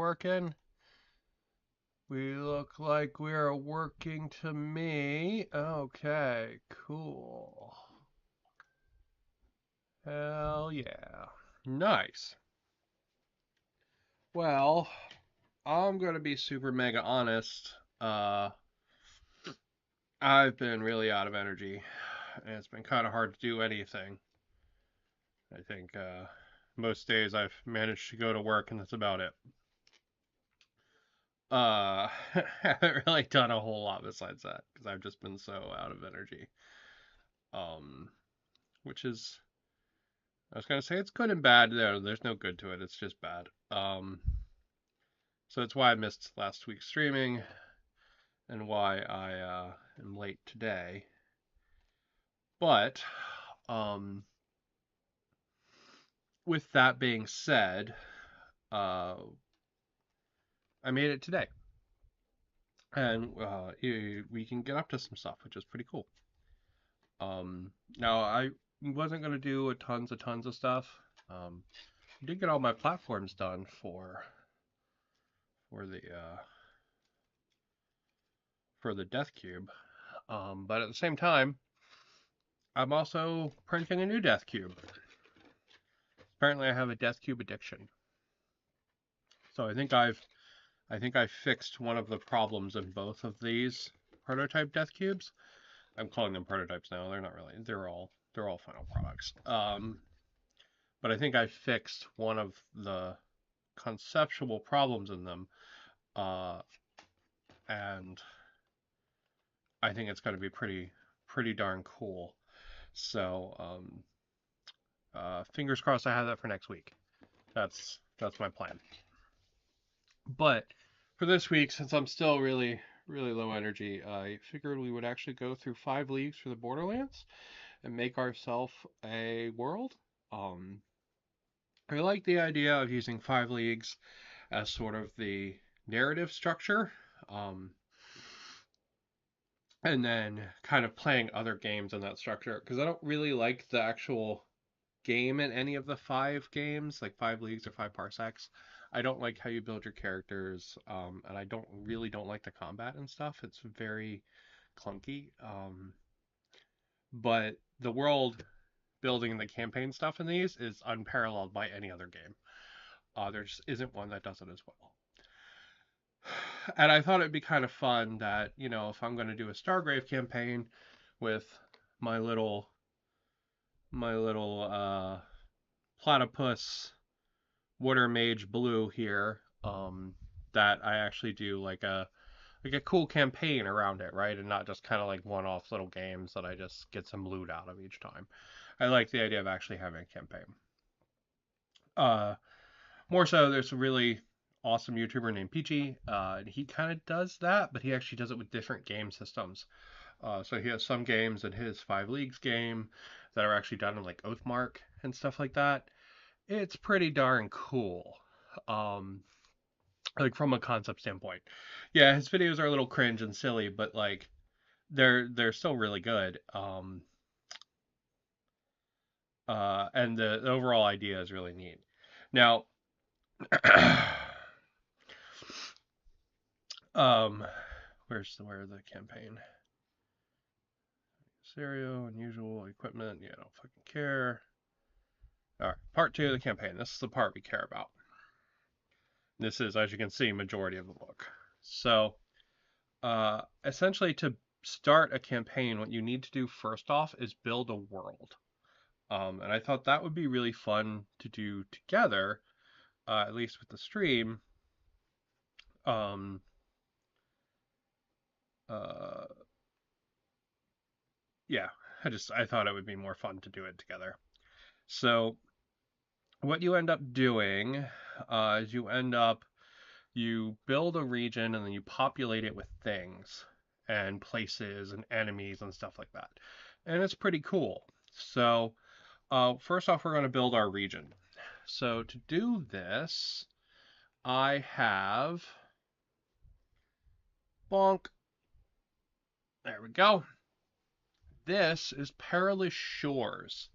working? We look like we're working to me. Okay, cool. Hell yeah. Nice. Well, I'm gonna be super mega honest. I've been really out of energy, and it's been kind of hard to do anything. I think most days I've managed to go to work, and that's about it. Haven't really done a whole lot besides that because I've just been so out of energy. Um, which is, I was gonna say it's good and bad. There's no good to it. It's just bad. So it's why I missed last week's streaming and why I am late today. But, um, with that being said, uh, I made it today, and we can get up to some stuff, which is pretty cool. Now I wasn't gonna do a tons of stuff. Um, I did get all my platforms done for the uh, for the Death Cube, but at the same time, I'm also printing a new Death Cube. Apparently, I have a Death Cube addiction. So I think I've fixed one of the problems in both of these prototype Death Cubes. I'm calling them prototypes now. They're not really. They're all final products. But I think I fixed one of the conceptual problems in them, uh, and I think it's going to be pretty darn cool. So fingers crossed I have that for next week. That's my plan. But for this week, since I'm still really low energy, I figured we would actually go through 5 leagues for the Borderlands and make ourselves a world. Um, I like the idea of using 5 leagues as sort of the narrative structure, um, and then kind of playing other games in that structure because I don't really like the actual game in any of the 5 games, like 5 leagues or 5 parsecs. I don't like how you build your characters, and I don't like the combat and stuff. It's very clunky. But the world building and the campaign stuff in these is unparalleled by any other game. There just isn't one that does it as well. And I thought it'd be kind of fun that, if I'm going to do a Stargrave campaign with my little my little platypus water mage blue here, that I actually do like a cool campaign around it, right? And not just kind of like one-off little games that I just get some loot out of each time. I like the idea of actually having a campaign. Uh, More so, there's a really awesome YouTuber named Peachy. And he kind of does that, but he actually does it with different game systems. So he has some games in his 5 leagues game that are actually done in like Oathmark and stuff like that. It's pretty darn cool. Um, like from a concept standpoint. Yeah, his videos are a little cringe and silly, but like they're still really good. And the overall idea is really neat. Now, um, where's the campaign? Stereo, unusual equipment. Yeah, I don't fucking care. All right, part 2 of the campaign. This is the part we care about. This is, as you can see, majority of the book. So, essentially, to start a campaign, what you need to do first off is build a world. And I thought that would be really fun to do together, at least with the stream. Um, uh, yeah, I thought it would be more fun to do it together. So what you end up doing is you build a region and then you populate it with things and places and enemies and stuff like that, and it's pretty cool. So first off, we're going to build our region. So to do this, I have bonk. There we go. This is Perilous Shores.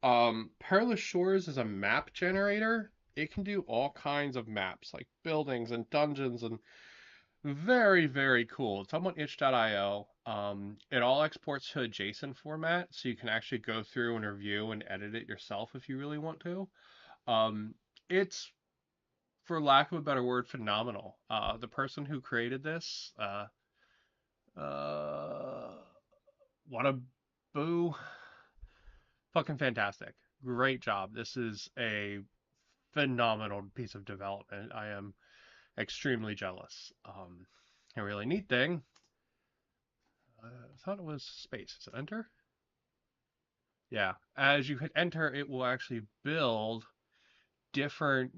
Perilous Shores is a map generator. it can do all kinds of maps, like buildings and dungeons, and very, very cool. It's on itch.io. It all exports to a JSON format, so you can actually go through and review and edit it yourself if you really want to. It's, for lack of a better word, phenomenal. The person who created this, uh, what a boo, fucking fantastic. Great job. This is a phenomenal piece of development. I am extremely jealous. A really neat thing. I thought it was space. Is it enter? Yeah. As you hit enter, it will actually build different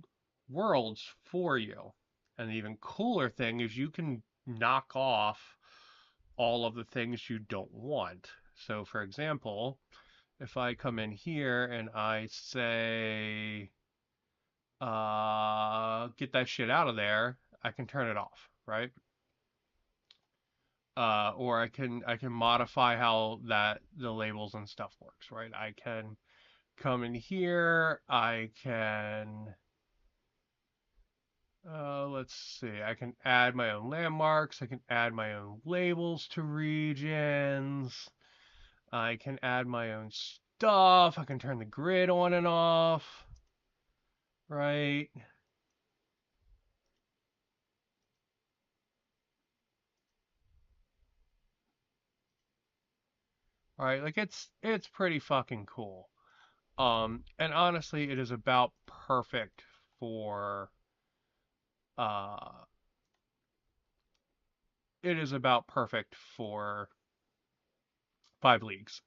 worlds for you. And the even cooler thing is you can knock off all of the things you don't want. So, for example, if I come in here and I say, get that shit out of there, I can turn it off, right? Or I can modify how that the labels and stuff works, right? I can come in here, I can let's see, I can add my own landmarks, I can add my own labels to regions, I can add my own stuff, I can turn the grid on and off, right? Right, like it's pretty fucking cool. And honestly, for uh it is about perfect for 5 leagues,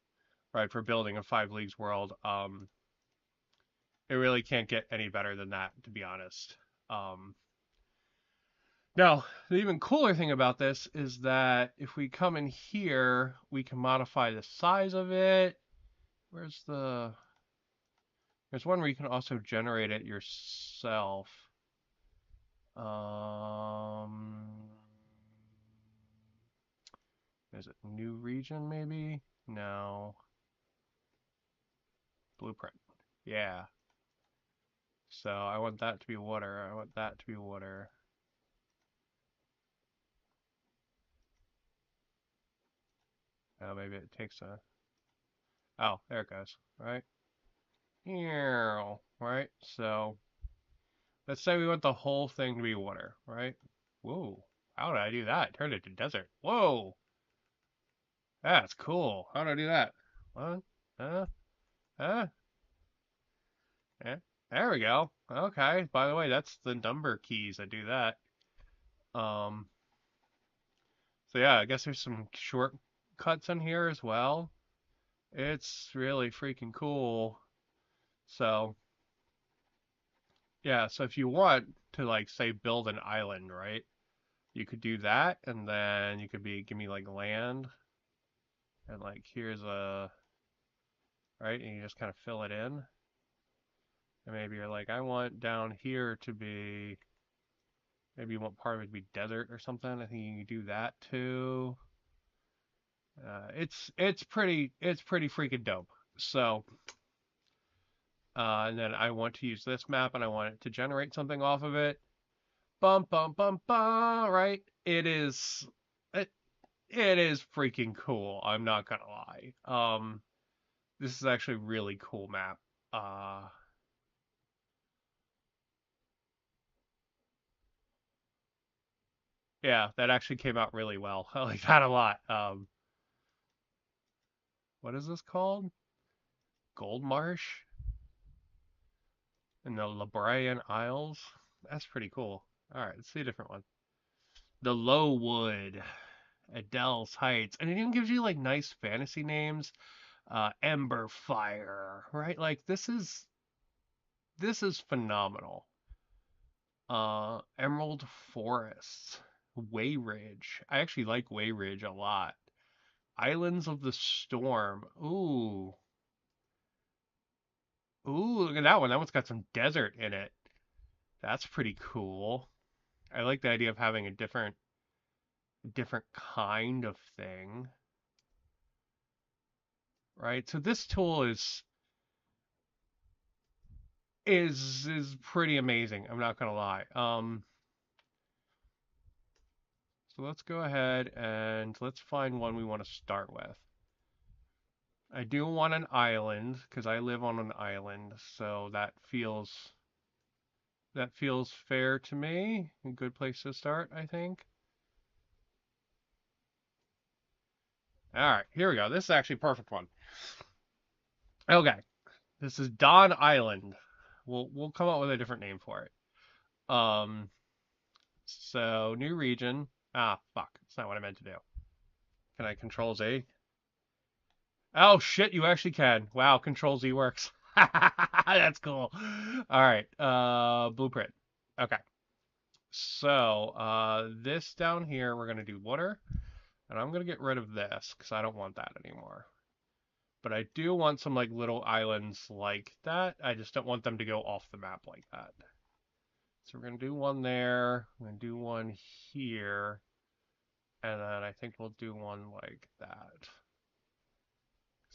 right? For building a 5 leagues world. It really can't get any better than that, to be honest. Um, Now, the even cooler thing about this is that if we come in here, we can modify the size of it. Where's the... There's one where you can also generate it yourself. Um, is it new region maybe? No. Blueprint. Yeah. So I want that to be water. I want that to be water. Oh, maybe it takes a... Oh, there it goes. Right? Right? So let's say we want the whole thing to be water, right? Whoa. How did I do that? Turn it to desert. Whoa. That's cool. How did I do that? What? Uh, uh, yeah. There we go. Okay. By the way, that's the number keys that do that. Um, so yeah, I guess there's some shortcuts in here as well. It's really freaking cool. So, yeah, so if you want to like say build an island, right? You could do that and then you could give me like land and like here's a right and you just kind of fill it in. And maybe you're like, I want down here to be maybe you want part of it to be desert or something. I think you can do that too. It's pretty freaking dope. So and then I want to use this map and I want it to generate something off of it. Bum bum bum bum. Right? It is freaking cool. I'm not gonna lie. This is actually a really cool map. Uh, yeah, that actually came out really well. I like that a lot. What is this called? Gold Marsh in the Librian Isles. That's pretty cool. All right, let's see a different one. The Lowwood, Adele's Heights, and it even gives you like nice fantasy names. Ember Fire, right? Like this is phenomenal. Emerald Forest, Wayridge. I actually like Wayridge a lot. Islands of the Storm. Ooh, look at that one. That one's got some desert in it. That's pretty cool. I like the idea of having a different kind of thing. Right? So this tool is is pretty amazing. I'm not gonna lie. So let's go ahead and let's find one we want to start with. I do want an island because I live on an island, so that feels fair to me. A good place to start, I think. All right, here we go. This is actually a perfect one. Okay, this is Don Island. We'll come up with a different name for it. Um, so new region. Ah, fuck. That's not what I meant to do. Can I Control Z? Oh shit, you actually can. Wow, Control Z works. That's cool. All right, blueprint. Okay. So, this down here, we're gonna do water, and I'm gonna get rid of this because I don't want that anymore. But I do want some like little islands like that. I just don't want them to go off the map like that. So we're gonna do one there. We're gonna do one here, and then I think we'll do one like that.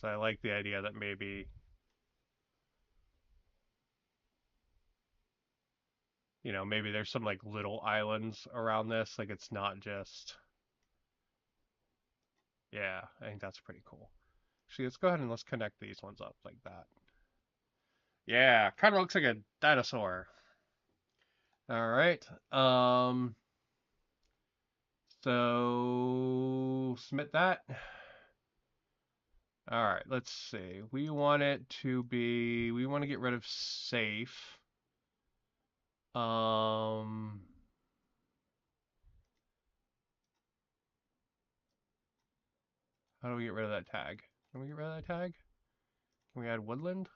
So I like the idea that maybe, maybe there's some like little islands around this. Like it's not just, yeah, I think that's pretty cool. Actually, let's go ahead and let's connect these ones up like that. Yeah, kind of looks like a dinosaur. All right. So submit that. All right, let's see. We want to get rid of safe. Um, how do we get rid of that tag? Can we get rid of that tag? Can we add woodland?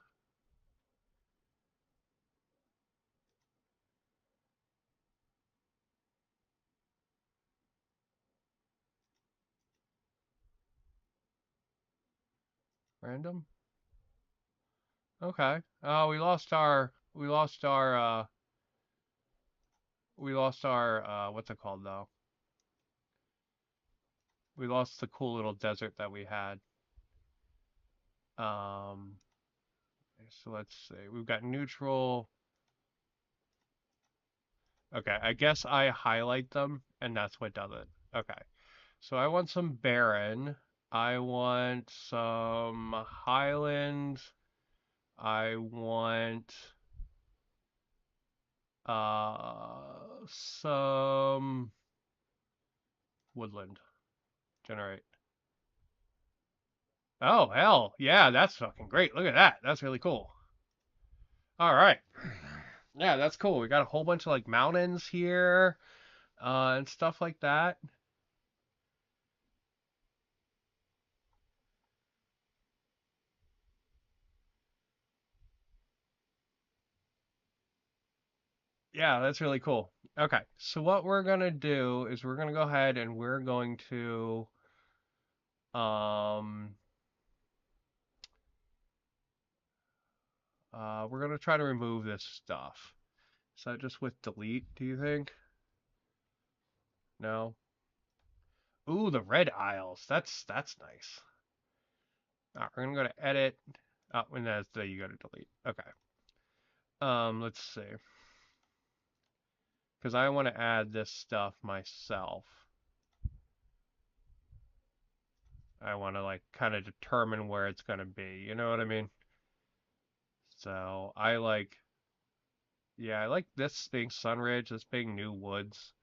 Random? Okay. Oh, we lost our what's it called though? We lost the cool little desert that we had. Um, so let's see. We've got neutral. Okay, I guess I highlight them and that's what does it. Okay. So I want some barren. I want some highland. I want some woodland. Generate. Oh, hell. Yeah, that's fucking great. Look at that. That's really cool. All right. Yeah, that's cool. We got a whole bunch of like mountains here, and stuff like that. Yeah, that's really cool. Okay, so what we're gonna do is we're gonna go ahead and we're going to um we're gonna try to remove this stuff. Is that just with delete, do you think? No? Ooh, the red aisles. That's nice. All right, we're gonna go to edit. Oh, and that's the you go to delete. Okay. Let's see. Because I want to add this stuff myself. I want to like kind of determine where it's gonna be. You know what I mean? So yeah, I like this being Sunridge, this being New Woods.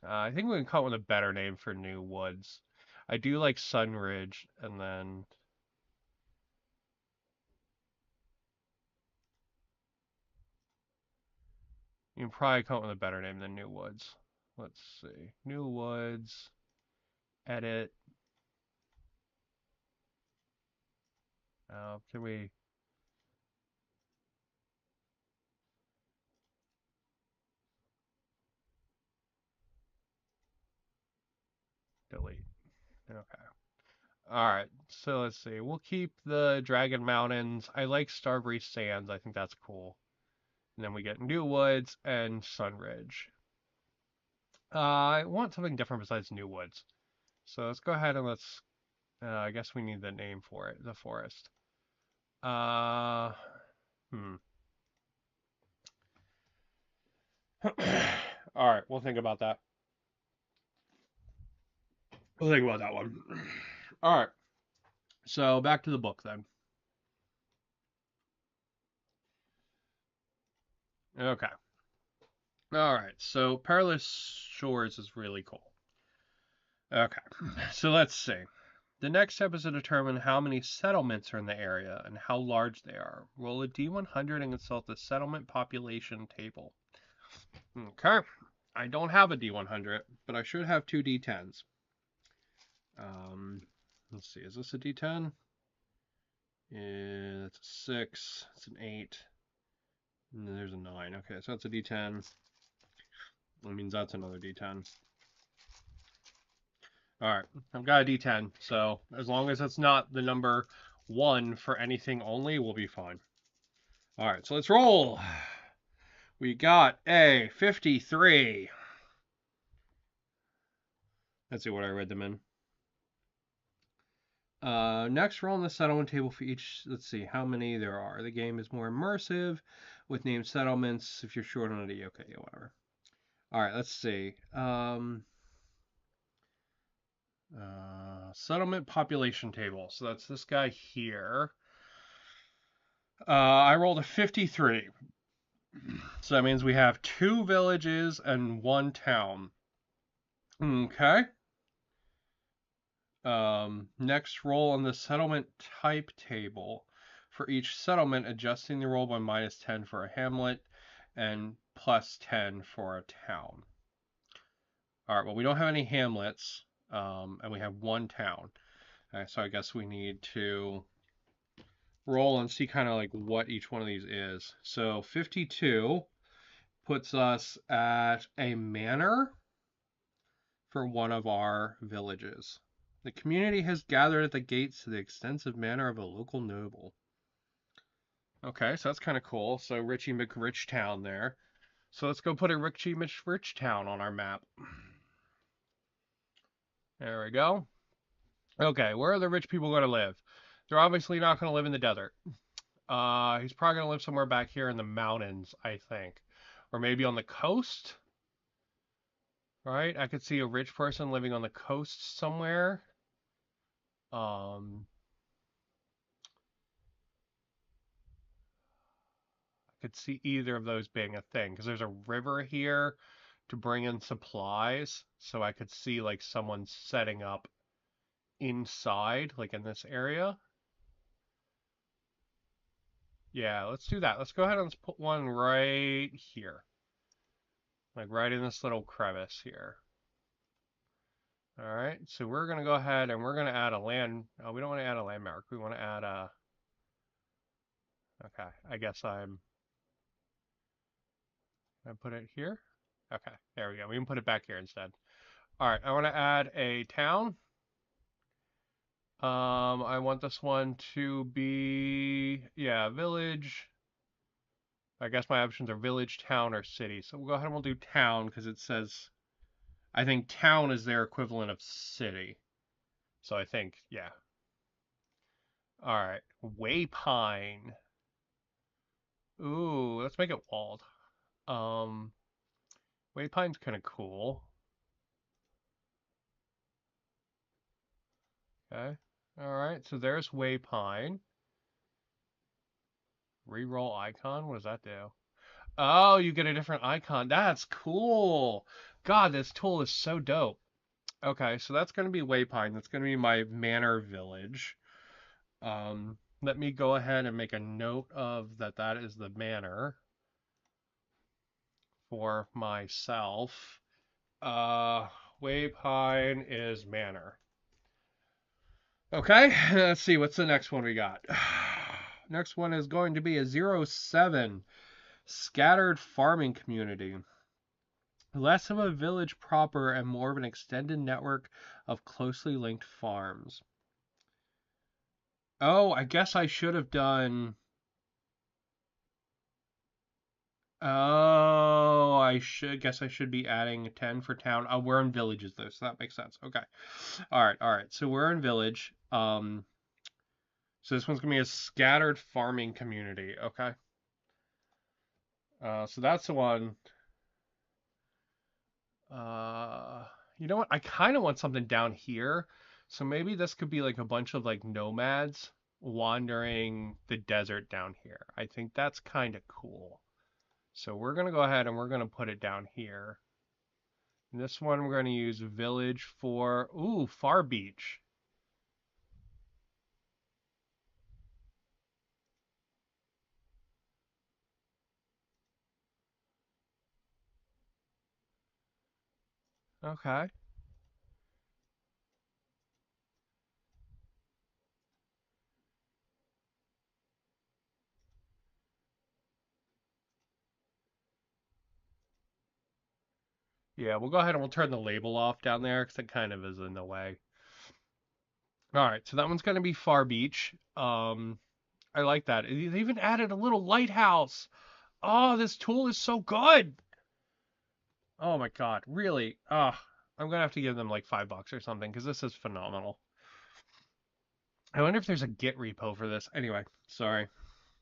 I think we can come up with a better name for New Woods. I do like Sunridge, and then you can probably come up with a better name than New Woods. Let's see. New Woods, edit. Can we delete? Okay. All right. So let's see. We'll keep the Dragon Mountains. I like Starbreeze Sands. I think that's cool. And then we get New Woods and Sunridge. I want something different besides New Woods. So let's go ahead and I guess we need the name for it, the forest. Hmm. All right, we'll think about that. We'll think about that one. All right. So back to the book then. Okay. All right. So Perilous Shores is really cool. Okay. So let's see. The next step is to determine how many settlements are in the area and how large they are. Roll a D100 and consult the settlement population table. Okay. I don't have a D100, but I should have two D10s. Let's see. Is this a D10? It's a 6. It's an 8. And then there's a 9. Okay, so that's a D10. That means that's another D10. All right, I've got a D10. So as long as it's not the number 1 for anything only, we'll be fine. All right, so let's roll. We got a 53. Let's see what I read them in. Next, roll on the settlement table for each. Let's see how many there are. The game is more immersive with named settlements. If you're short on a D, okay, whatever. All right, let's see. Settlement population table. So that's this guy here. I rolled a 53. So that means we have 2 villages and 1 town. Okay. Next, roll on the settlement type table. For each settlement, adjusting the roll by -10 for a hamlet and +10 for a town. All right, well, we don't have any hamlets, and we have 1 town. Okay, so I guess we need to roll and see kind of like what each one of these is. So 52 puts us at a manor for one of our villages. The community has gathered at the gates to the extensive manor of a local noble. Okay, so that's kind of cool. So Richie McRich Town there. So let's go put a Richie McRich Town on our map. There we go. Okay, where are the rich people going to live? They're obviously not going to live in the desert. He's probably going to live somewhere back here in the mountains, I think. Or maybe on the coast? Right? I could see a rich person living on the coast somewhere. I could see either of those being a thing because there's a river here to bring in supplies. So I could see like someone setting up inside, like in this area. Yeah, let's do that. Let's go ahead and let's put one right here. Like right in this little crevice here. All right, so we're going to go ahead and we're going to add a land. Oh, we don't want to add a landmark. We want to add a. Okay, I guess I'm. Can I put it here? Okay, there we go. We can put it back here instead. All right, I want to add a town. I want this one to be, yeah, village. I guess my options are village, town, or city. So we'll go ahead and we'll do town because it says, I think town is their equivalent of city. So I think, yeah. All right, Waypine. Ooh, let's make it walled. Waypine's kind of cool. Okay. All right, so there's Waypine. Reroll icon? What does that do? Oh, you get a different icon. That's cool. God, this tool is so dope. Okay, so that's going to be Waypine. That's going to be my manor village. Let me go ahead and make a note of that. That is the manor for myself. Waypine is manor. Okay, let's see. What's the next one we got? Next one is going to be a 07 scattered farming community. Less of a village proper and more of an extended network of closely linked farms. Oh, I guess I should have done. Oh, guess I should be adding 10 for town. Oh, we're in villages though, so that makes sense. Okay. All right. So we're in village. So this one's going to be a scattered farming community. Okay. So that's the one. Uh, you know what? I kind of want something down here. So maybe this could be like a bunch of like nomads wandering the desert down here. I think that's kind of cool. So we're going to go ahead and we're going to put it down here. And this one we're going to use village for, ooh, Far Beach. Okay. Yeah, we'll go ahead and we'll turn the label off down there because it kind of is in the way. All right, so that one's going to be Far Beach. I like that. They even added a little lighthouse. Oh, this tool is so good. Oh my God, really? I'm gonna have to give them like $5 or something because this is phenomenal. I wonder if there's a Git repo for this. Anyway, sorry,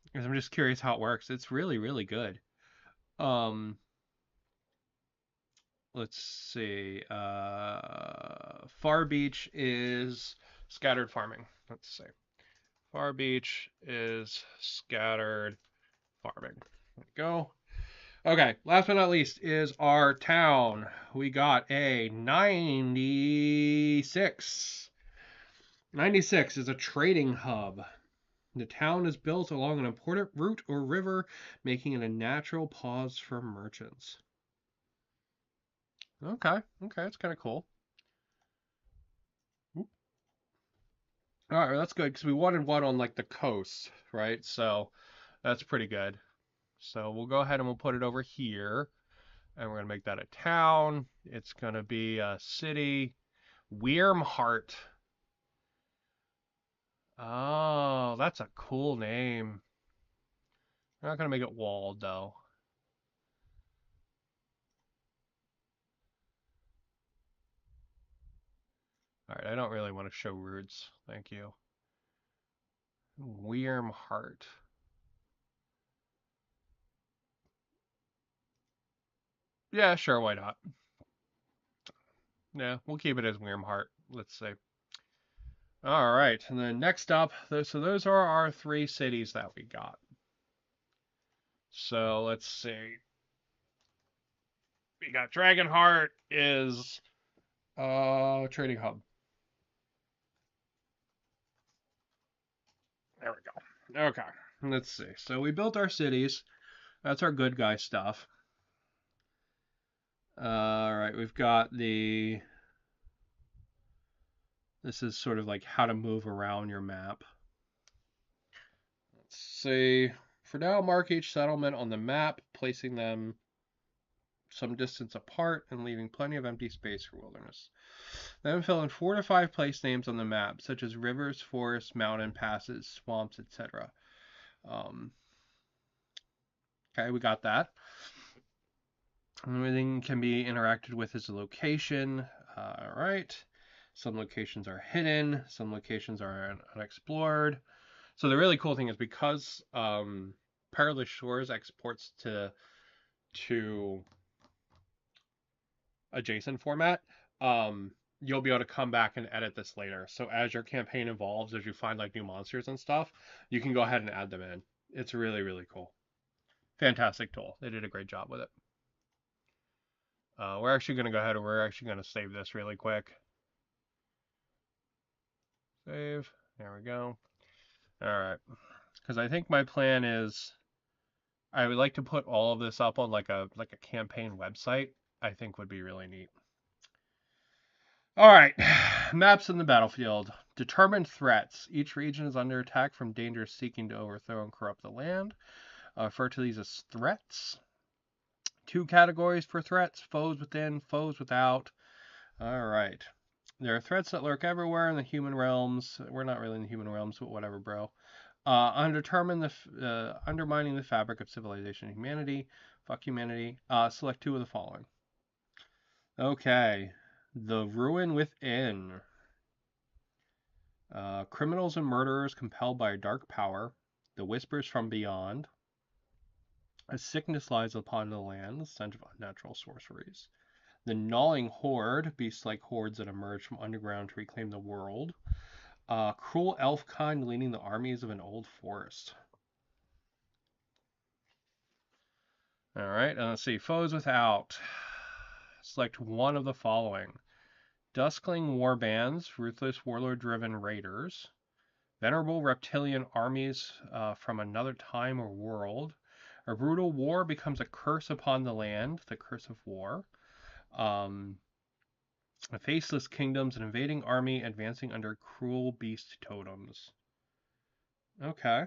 because I'm just curious how it works. It's really, really good. Um, let's see. Far Beach is scattered farming. Let's see. Far Beach is scattered farming. There we go. Okay, last but not least is our town. We got a 96. 96 is a trading hub. The town is built along an important route or river, making it a natural pause for merchants. Okay, okay, that's kind of cool. All right, well, that's good because we wanted one on like the coast, right? So that's pretty good. So we'll go ahead and we'll put it over here, and we're gonna make that a town. It's gonna be a city. Weirmhart. Oh, that's a cool name. We're not gonna make it walled though. All right, I don't really want to show roots. Thank you. Weirmhart. Yeah, sure, why not? Yeah, we'll keep it as Weirmhart. Let's see. All right, and then next up, so those are our three cities that we got. So let's see. We got Dragonheart is trading hub. There we go. Okay, let's see. So we built our cities. That's our good guy stuff. All right, we've got the. This is sort of like how to move around your map. Let's see. For now, mark each settlement on the map, placing them some distance apart and leaving plenty of empty space for wilderness. Then fill in 4 to 5 place names on the map, such as rivers, forests, mountain passes, swamps, etc. Okay, we got that. Everything can be interacted with as a location. All right. Some locations are hidden. Some locations are unexplored. So the really cool thing is because Perilous Shores exports to a JSON format, you'll be able to come back and edit this later. So as your campaign evolves, as you find like new monsters and stuff, you can go ahead and add them in. It's really, really cool. Fantastic tool. They did a great job with it. We're actually going to go ahead and we're actually going to save this really quick. Save. There we go. All right. Because I think my plan is I would like to put all of this up on like a campaign website. I think would be really neat. All right, maps in the battlefield. Determined threats. Each region is under attack from dangers seeking to overthrow and corrupt the land. Refer to these as threats. 2 categories for threats: foes within, foes without. All right. There are threats that lurk everywhere in the human realms. We're not really in the human realms, but whatever, bro. Undermining the fabric of civilization and humanity. Fuck humanity. Select 2 of the following. Okay. The Ruin Within. Criminals and murderers compelled by a dark power. The whispers from beyond. A sickness lies upon the land, the scent of unnatural sorceries. The gnawing horde, beasts like hordes that emerge from underground to reclaim the world. Cruel elf kind leading the armies of an old forest. All right, let's see. Foes without. Select one of the following. Duskling war bands, ruthless warlord-driven raiders. Venerable reptilian armies from another time or world. A brutal war becomes a curse upon the land, the curse of war. A faceless kingdoms, an invading army advancing under cruel beast totems. Okay.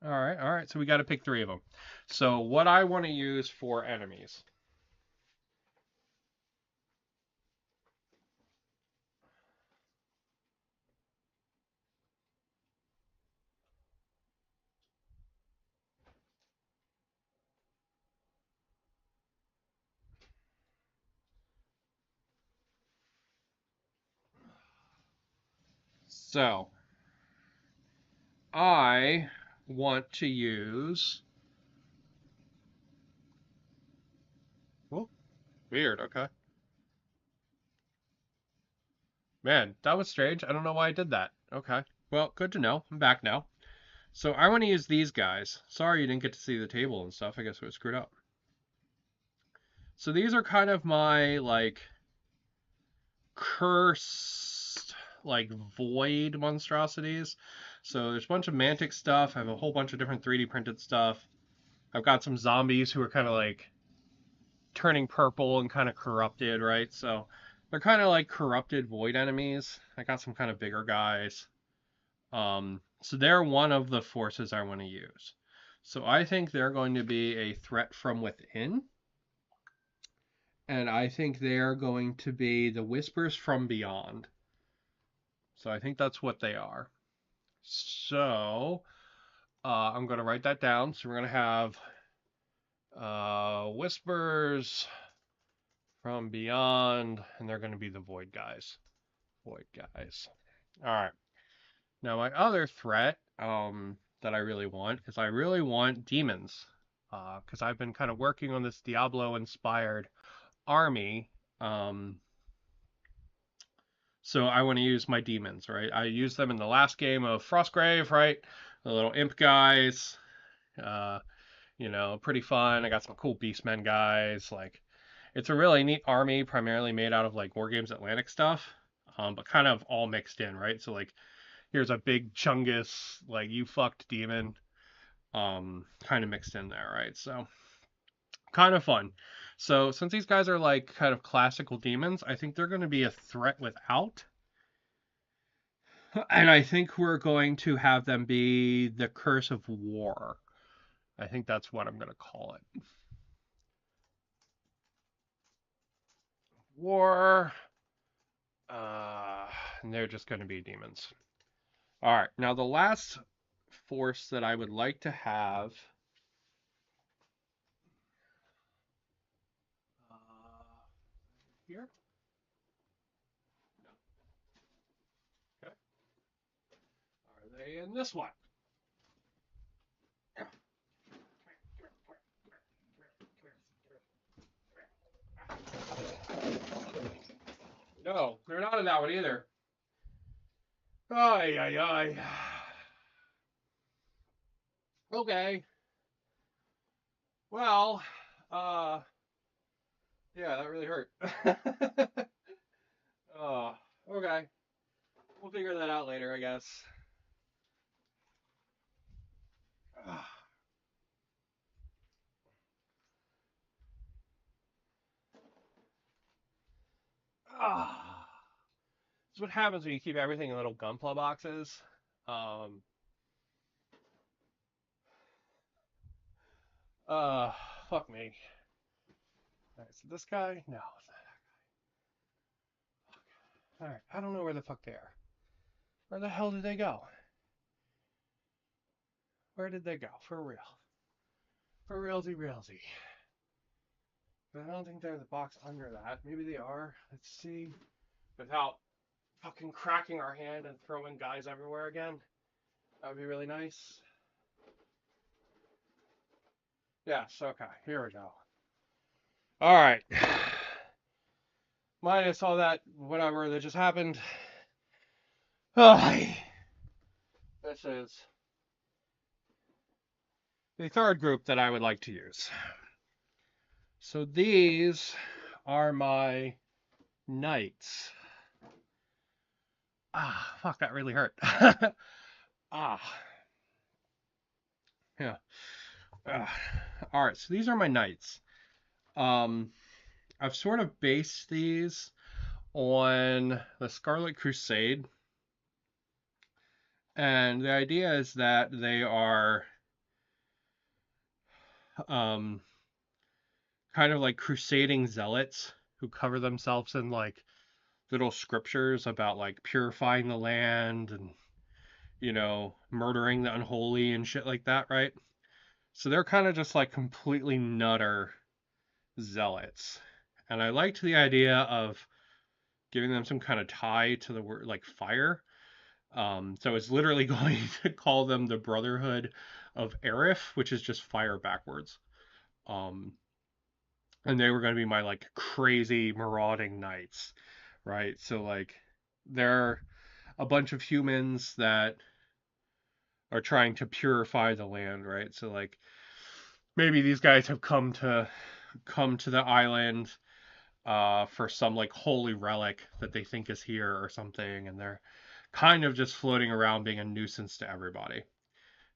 All right, all right. So we got to pick 3 of them. So what I want to use for enemies. So I want to use. Oh, weird. Okay. Man, that was strange. I don't know why I did that. Okay. Well, good to know. I'm back now. So I want to use these guys. Sorry you didn't get to see the table and stuff. I guess it was screwed up. So these are kind of my like cursed like void monstrosities. So there's a bunch of mantic stuff. I have a whole bunch of different 3D printed stuff. I've got some zombies who are kind of like turning purple and kind of corrupted, right? So they're kind of like corrupted void enemies. I got some kind of bigger guys. So they're one of the forces I want to use. So I think they're going to be a threat from within. And I think they're going to be the whispers from beyond. So I think that's what they are. So I'm going to write that down. So we're going to have whispers from beyond, and they're going to be the void guys. Void guys. All right. Now my other threat that I really want is I really want demons, because I've been kind of working on this Diablo-inspired army. So I want to use my demons, right? I used them in the last game of Frostgrave, right? The little imp guys, uh, pretty fun. I got some cool Beastmen guys. Like, it's a really neat army, primarily made out of like War Games Atlantic stuff, but kind of all mixed in, right? So like, here's a big Chungus, like you fucked demon, kind of mixed in there, right? So kind of fun. So since these guys are like kind of classical demons, I think they're going to be a threat without. And I think we're going to have them be the curse of war. I think that's what I'm going to call it. War. And they're just going to be demons. All right. Now, the last force that I would like to have. Here? No. Okay. Are they in this one? No, they're not in that one either. Ay, ay, ay. Okay. Well, uh, yeah, that really hurt. Oh, okay. We'll figure that out later, I guess. Ah. That's what happens when you keep everything in little gunpla boxes. Um, uh, Fuck me. All right, so this guy, no, it's not that guy. All right, I don't know where the fuck they are. Where the hell did they go? Where did they go? For real. For realsy, realsy. But I don't think they're the box under that. Maybe they are. Let's see. Without fucking cracking our hand and throwing guys everywhere again. That would be really nice. Yes, okay. Here we go. Alright. Minus all that whatever that just happened. Oh, this is the third group that I would like to use. So these are my knights. Ah, fuck, that really hurt. Ah. Yeah. All right, so these are my knights. I've sort of based these on the Scarlet Crusade. And the idea is that they are um, kind of like crusading zealots who cover themselves in like little scriptures about like purifying the land and, you know, murdering the unholy and shit like that, right? So they're kind of just like completely nutter zealots. And I liked the idea of giving them some kind of tie to the word like fire. So it's literally going to call them the Brotherhood of Aerith, which is just fire backwards. Um, and they were going to be my like crazy marauding knights, right? So like they're a bunch of humans that are trying to purify the land, right? So like maybe these guys have come to the island for some like holy relic that they think is here or something, and they're kind of just floating around being a nuisance to everybody.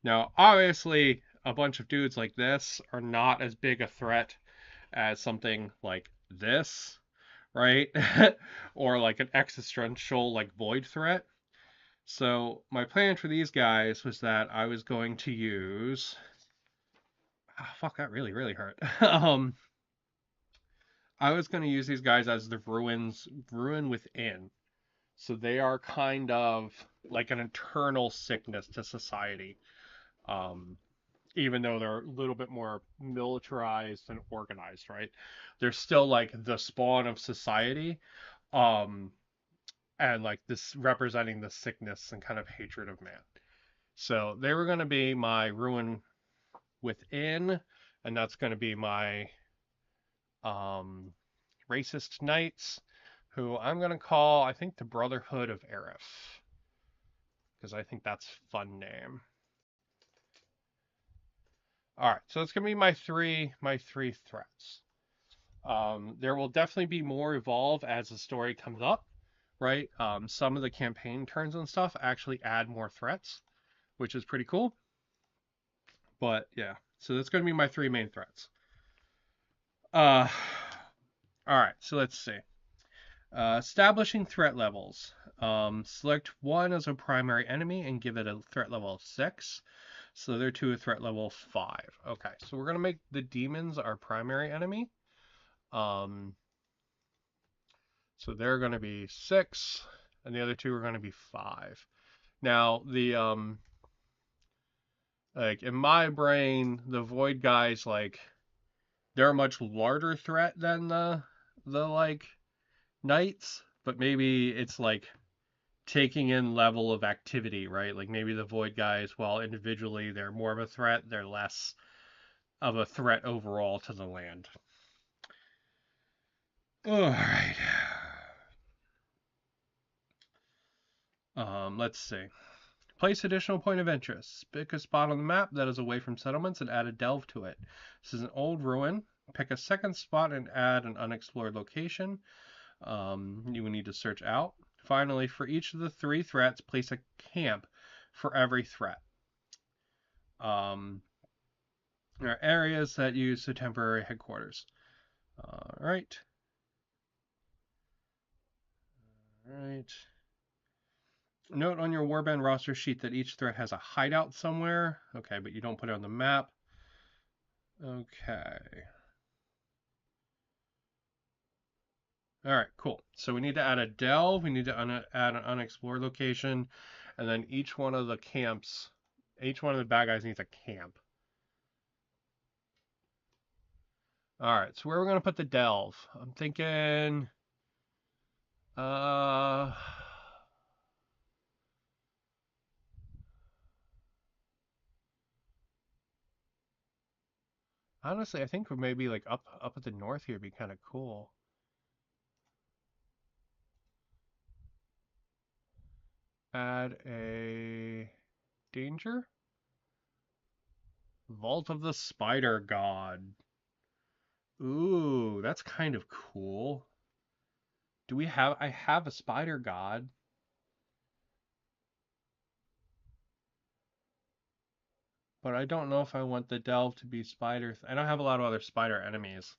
Now, obviously, a bunch of dudes like this are not as big a threat as something like this, right? Or like an existential like void threat. So my plan for these guys was that I was going to use fuck, that really hurt. I was going to use these guys as the ruin within. So they are kind of like an internal sickness to society. Um, Even though they're a little bit more militarized and organized, right? They're still like the spawn of society. Um, and like this representing the sickness and kind of hatred of man. So they were going to be my ruin within, and that's going to be my um, racist knights, who I'm going to call, I think, the Brotherhood of Aerith, because I think that's a fun name. All right, so it's going to be my three threats. There will definitely be more evolve as the story comes up, right? Some of the campaign turns and stuff actually add more threats, which is pretty cool. But yeah, so that's going to be my three main threats. All right, so let's see. Establishing threat levels. Select one as a primary enemy and give it a threat level of 6. So they're to a threat level 5. Okay, so we're going to make the demons our primary enemy. Um, so they're going to be 6, and the other two are going to be 5. Now, like in my brain, the void guys, like, they're a much larger threat than the like knights, but maybe it's like taking in level of activity, right? Like maybe the void guys, while individually they're more of a threat, they're less of a threat overall to the land. All right. Let's see. Place additional point of interest. Pick a spot on the map that is away from settlements and add a delve to it. This is an old ruin. Pick a second spot and add an unexplored location. You will need to search out. Finally, for each of the 3 threats, place a camp for every threat. There are areas that use the temporary headquarters. All right. All right. Note on your warband roster sheet that each threat has a hideout somewhere. Okay, but you don't put it on the map. Okay. All right, cool. So we need to add a delve. We need to add an unexplored location. And then each one of the camps, each one of the bad guys needs a camp. All right, so where are we gonna put the delve? I'm thinking, uh, honestly, I think maybe like up at the north here would be kind of cool. Add a danger. Vault of the Spider God. Ooh, that's kind of cool. Do we have? I have a spider god, but I don't know if I want the delve to be spider. I don't have a lot of other spider enemies,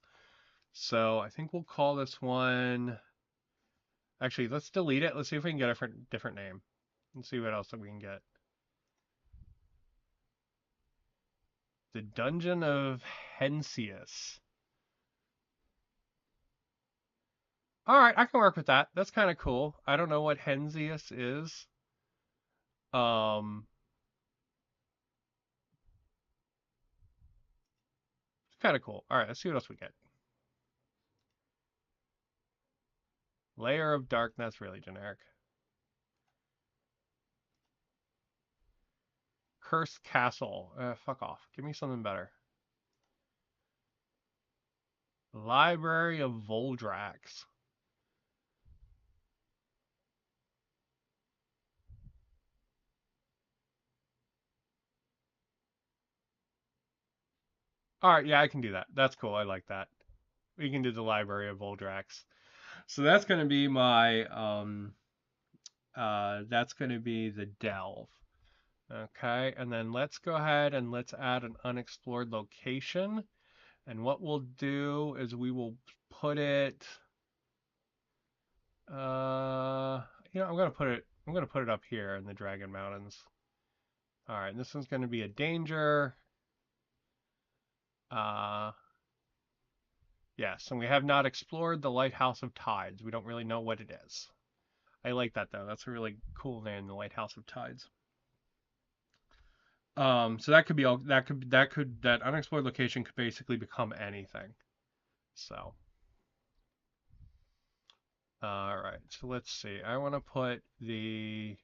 so I think we'll call this one. Actually, let's delete it. Let's see if we can get a different name. Let's see what else that we can get. The Dungeon of Hensius. All right, I can work with that. That's kind of cool. I don't know what Hensius is. Um, it's kind of cool. All right, let's see what else we get. Layer of Darkness, really generic. Cursed Castle. Fuck off. Give me something better. Library of Voldrax. All right, yeah, I can do that. That's cool. I like that. We can do the Library of Voldrax. So that's going to be my that's going to be the delve. Okay, and then let's go ahead and let's add an unexplored location. And what we'll do is we will put it I'm gonna put it up here in the Dragon Mountains. All right, this one's gonna be a danger. Uh yes, and we have not explored the Lighthouse of Tides. We don't really know what it is. I like that though. That's a really cool name, the Lighthouse of Tides. So that could be all. That unexplored location could basically become anything. So, all right. So let's see. I want to put the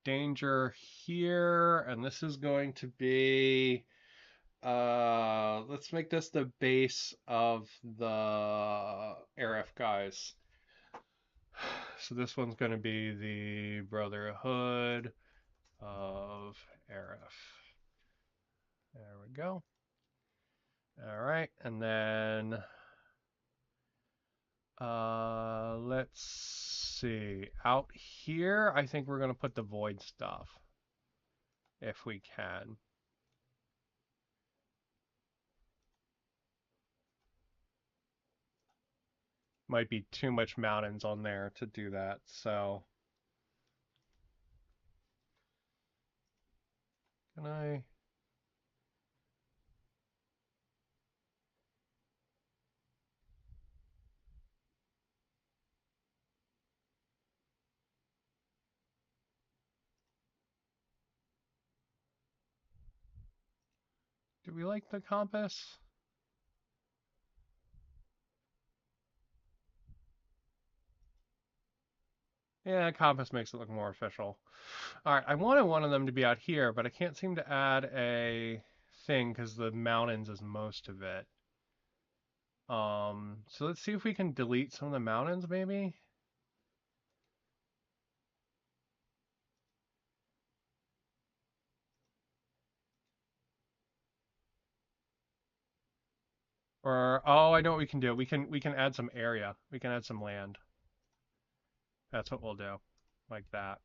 danger here, and this is going to be. Let's make this the base of the Arif guys. So this one's going to be the Brotherhood of Arif. There we go. All right, and then let's see. Out here, I think we're gonna put the void stuff if we can. Might be too much mountains on there to do that, so can I? Do we like the compass? Yeah, compass makes it look more official. All right, I wanted one of them to be out here, but I can't seem to add a thing because the mountains is most of it. So let's see if we can delete some of the mountains, maybe. Or oh, I know what we can do. We can add some area. We can add some land. That's what we'll do. Like that.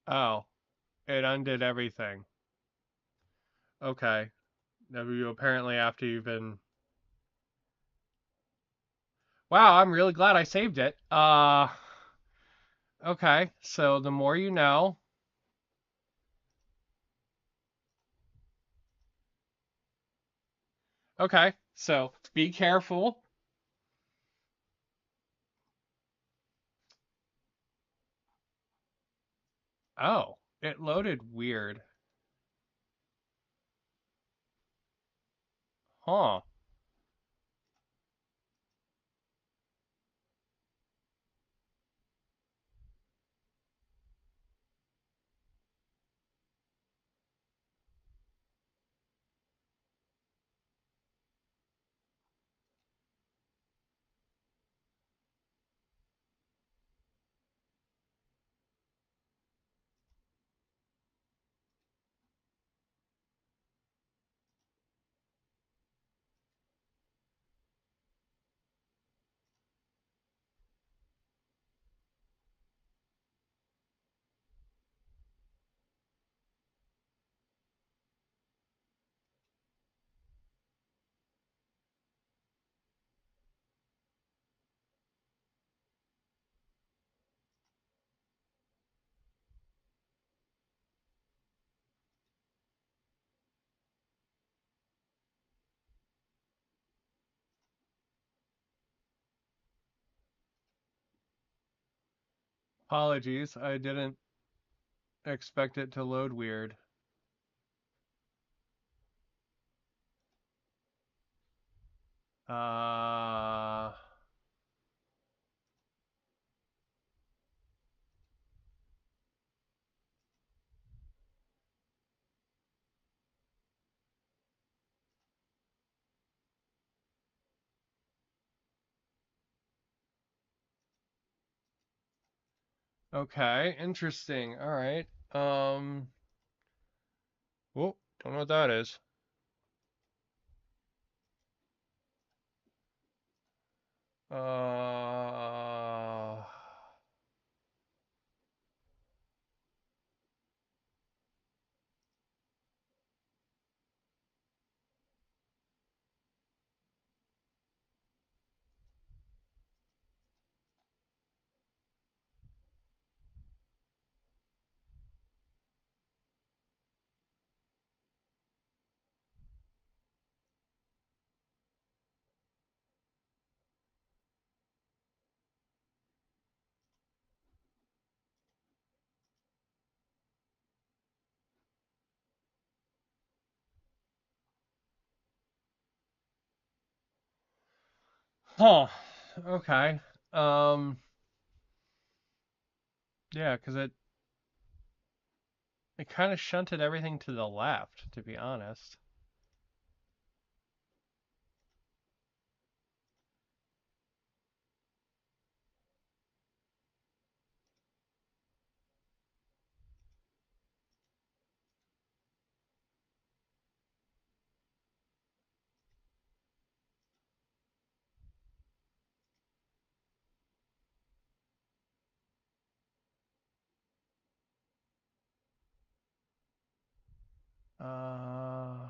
Oh, it undid everything. Okay. Now you apparently after you've been wow, I'm really glad I saved it. Okay. So the more you know. Okay. So be careful. Oh, it loaded weird. Huh. Apologies. I didn't expect it to load weird. Uh, okay, interesting. All right. Whoa, don't know what that is. Uh, huh. Okay. Um, yeah, because it kind of shunted everything to the left, to be honest. Uh,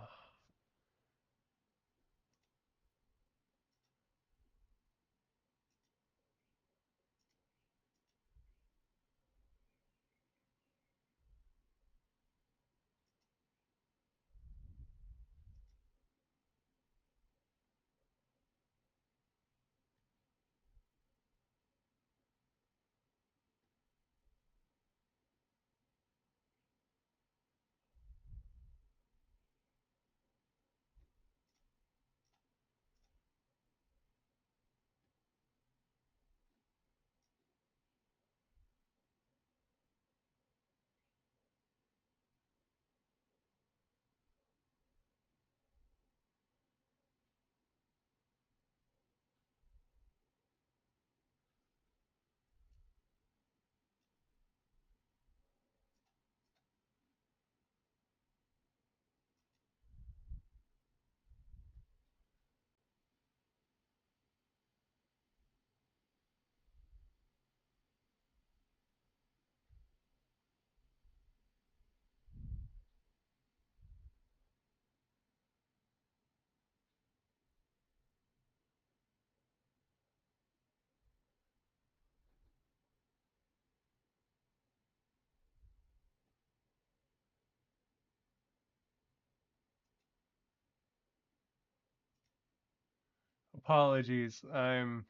apologies. I'm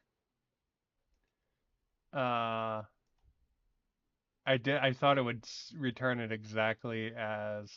uh I did. I thought it would return it exactly as.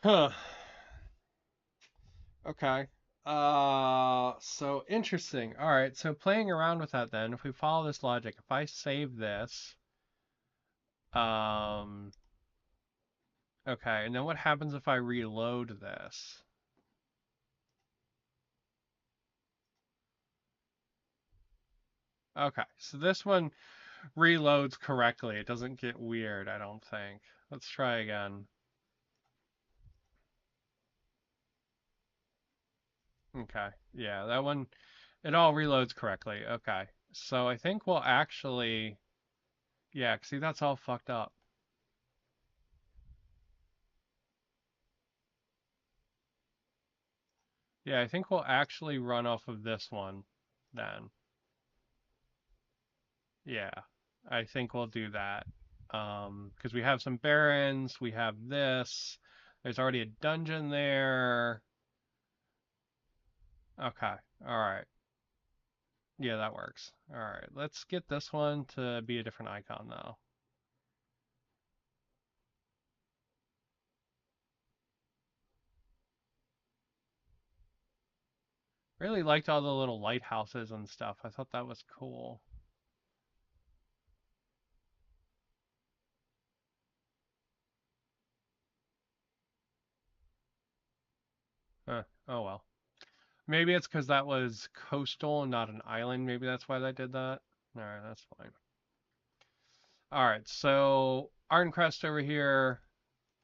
Huh. Okay. So interesting. All right. So playing around with that then, if we follow this logic, if I save this, um, okay, and then what happens if I reload this? Okay, so this one reloads correctly. It doesn't get weird, I don't think. Let's try again. Okay, yeah, that one, it all reloads correctly. Okay, so I think we'll actually, yeah, see, that's all fucked up. Yeah, I think we'll actually run off of this one then. Yeah, I think we'll do that. Because we have some barons, we have this. There's already a dungeon there. Okay, all right. Yeah, that works. All right, let's get this one to be a different icon though. Really liked all the little lighthouses and stuff. I thought that was cool. Huh. Oh well. Maybe it's because that was coastal and not an island. Maybe that's why they did that. All right, that's fine. All right, so Arncrest over here.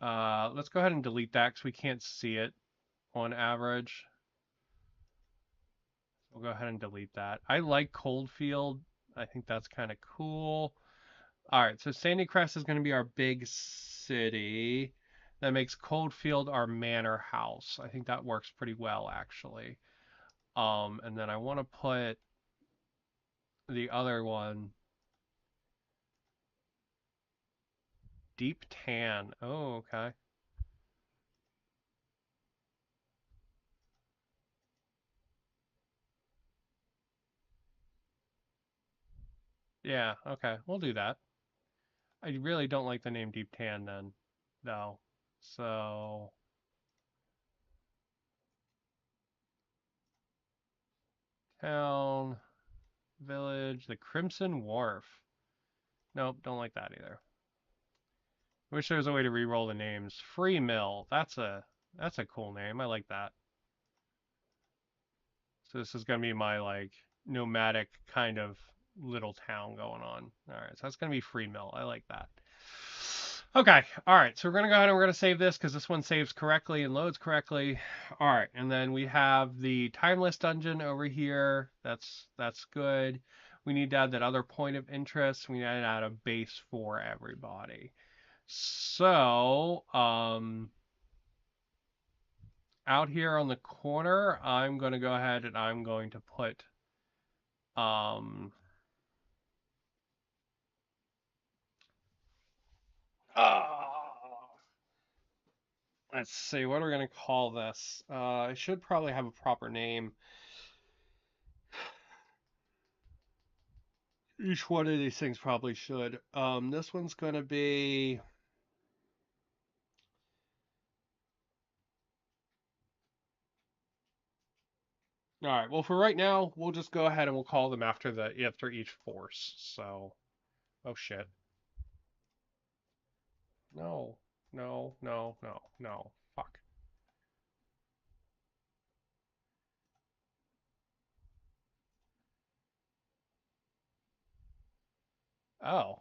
Let's go ahead and delete that because we can't see it on average. We'll go ahead and delete that. I like Coldfield. I think that's kind of cool. All right, so Sandy Crest is going to be our big city. That makes Coldfield our manor house. I think that works pretty well, actually. And then I want to put the other one, Deep Tan. Oh, okay. Yeah, okay. We'll do that. I really don't like the name Deep Tan then, though. So, town, village, the Crimson Wharf. Nope, don't like that either. Wish there was a way to re-roll the names. Free Mill. That's a cool name. I like that. So this is gonna be my like nomadic kind of little town going on. All right, so that's gonna be Free Mill. I like that. Okay, all right. So we're gonna go ahead and we're gonna save this because this one saves correctly and loads correctly. All right, and then we have the timeless dungeon over here. That's good. We need to add that other point of interest. We need to add a base for everybody. So, out here on the corner, I'm going to go ahead and I'm going to put, um, uh, let's see, what are we going to call this? I should probably have a proper name. Each one of these things probably should. This one's going to be, all right, well, for right now, we'll just go ahead and we'll call them after each force. So, oh shit. No, no, no, no, no. Fuck. Oh.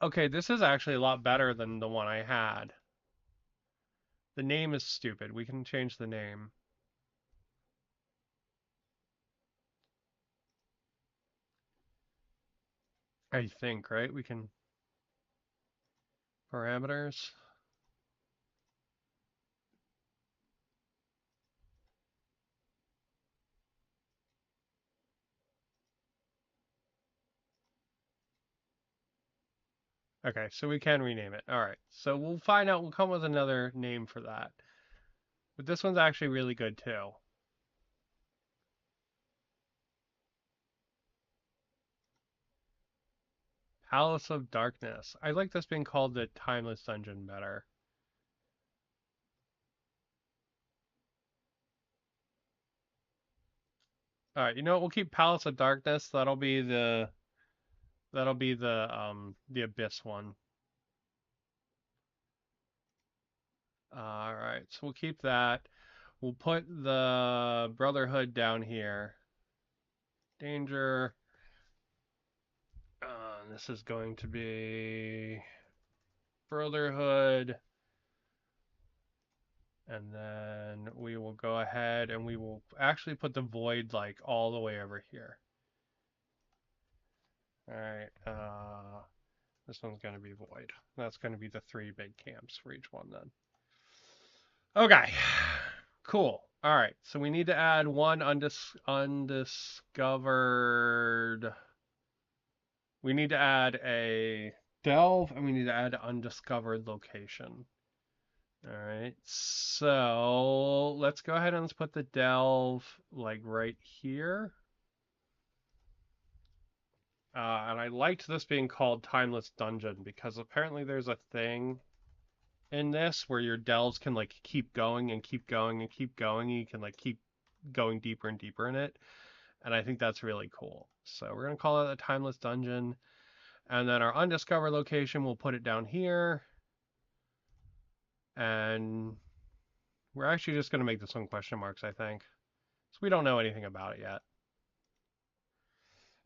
Okay, this is actually a lot better than the one I had. The name is stupid. We can change the name. I think, right? We can parameters. Okay, so we can rename it. All right. So we'll find out. We'll come with another name for that. But this one's actually really good too. Palace of Darkness. I like this being called the Timeless Dungeon better. All right, you know what? We'll keep Palace of Darkness. That'll be the Abyss one. All right, so we'll keep that. We'll put the Brotherhood down here. Danger. This is going to be Brotherhood. And then we will go ahead and we will actually put the void like all the way over here. All right. This one's going to be void. That's going to be the 3 big camps for each one then. Okay. Cool. All right. So we need to add one undiscovered. We need to add a delve and we need to add an undiscovered location. All right, so let's go ahead and let's put the delve like right here. And I liked this being called Timeless Dungeon because apparently there's a thing in this where your delves can like keep going and keep going and keep going. And you can like keep going deeper and deeper in it. And I think that's really cool. So we're going to call it a Timeless Dungeon. And then our undiscovered location, we'll put it down here. And we're actually just going to make this one question marks, I think. So we don't know anything about it yet.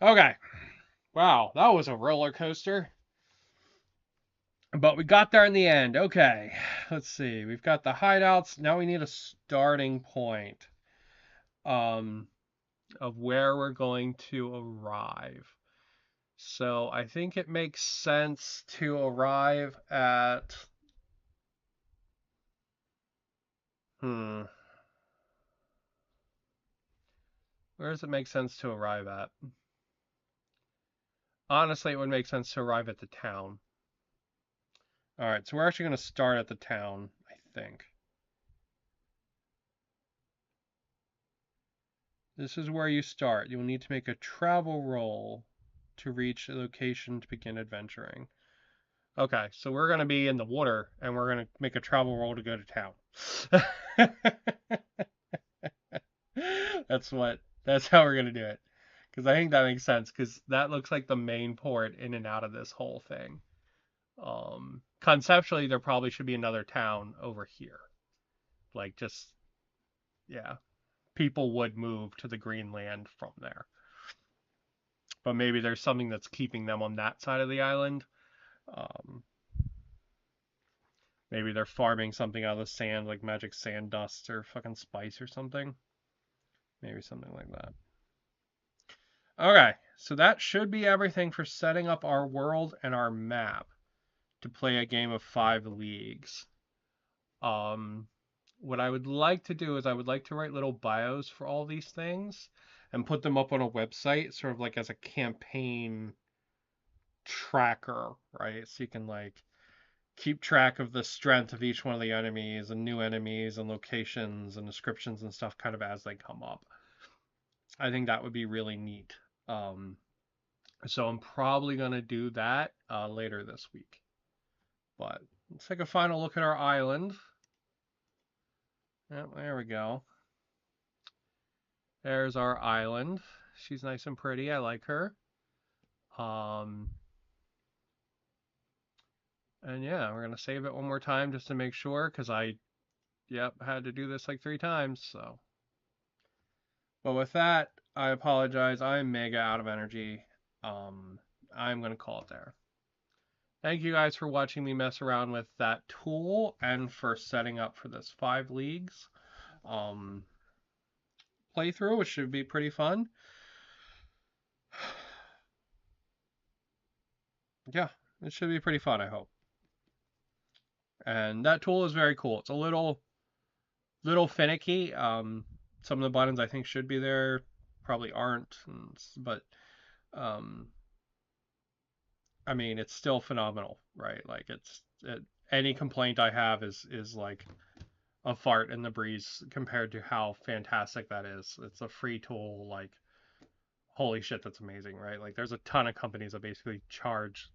Okay. Wow, that was a roller coaster. But we got there in the end. Okay. Let's see. We've got the hideouts. Now we need a starting point um, of where we're going to arrive. So I think it makes sense to arrive at. Hmm. Where does it make sense to arrive at? Honestly, it would make sense to arrive at the town. All right, so we're actually going to start at the town, I think. This is where you start. You will need to make a travel roll to reach a location to begin adventuring. Okay, so we're going to be in the water and we're going to make a travel roll to go to town. That's how we're going to do it. Because I think that makes sense because that looks like the main port in and out of this whole thing. Conceptually, there probably should be another town over here. Like just, yeah, people would move to the Greenland from there. But maybe there's something that's keeping them on that side of the island. Um, Maybe they're farming something out of the sand, like magic sand dust or fucking spice or something. Maybe something like that. Okay, so that should be everything for setting up our world and our map to play a game of 5 leagues. Um, what I would like to do is I would like to write little bios for all these things and put them up on a website, sort of like as a campaign tracker, right? So you can like keep track of the strength of each one of the enemies and new enemies and locations and descriptions and stuff kind of as they come up. I think that would be really neat. Um, so I'm probably going to do that later this week. But let's take a final look at our island. Yep, there we go. There's our island. She's nice and pretty. I like her. Um, and yeah, we're going to save it one more time just to make sure because yep, had to do this like 3 times. So, but with that, I apologize. I'm mega out of energy. I'm going to call it there. thank you guys for watching me mess around with that tool and for setting up for this 5 leagues um, playthrough, which should be pretty fun. Yeah, it should be pretty fun, I hope. And that tool is very cool. It's a little finicky. Some of the buttons I think should be there, probably aren't, but um, I mean, it's still phenomenal, right? Like any complaint I have is like a fart in the breeze compared to how fantastic that is. It's a free tool, like holy shit, that's amazing, right? Like there's a ton of companies that basically charge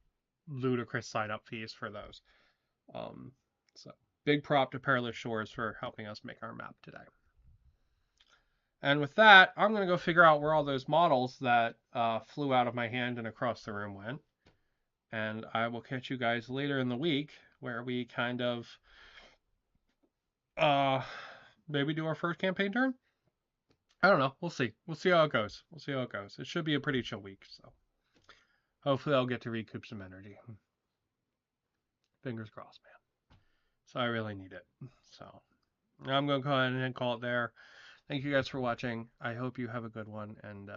ludicrous sign up fees for those. Um, so big prop to Perilous Shores for helping us make our map today. And with that, I'm gonna go figure out where all those models that flew out of my hand and across the room went. And I will catch you guys later in the week where we kind of uh maybe do our first campaign turn. I don't know. We'll see. We'll see how it goes. We'll see how it goes. It should be a pretty chill week, so hopefully I'll get to recoup some energy. Fingers crossed, man. So I really need it. So I'm gonna go ahead and call it there. Thank you guys for watching. I hope you have a good one, and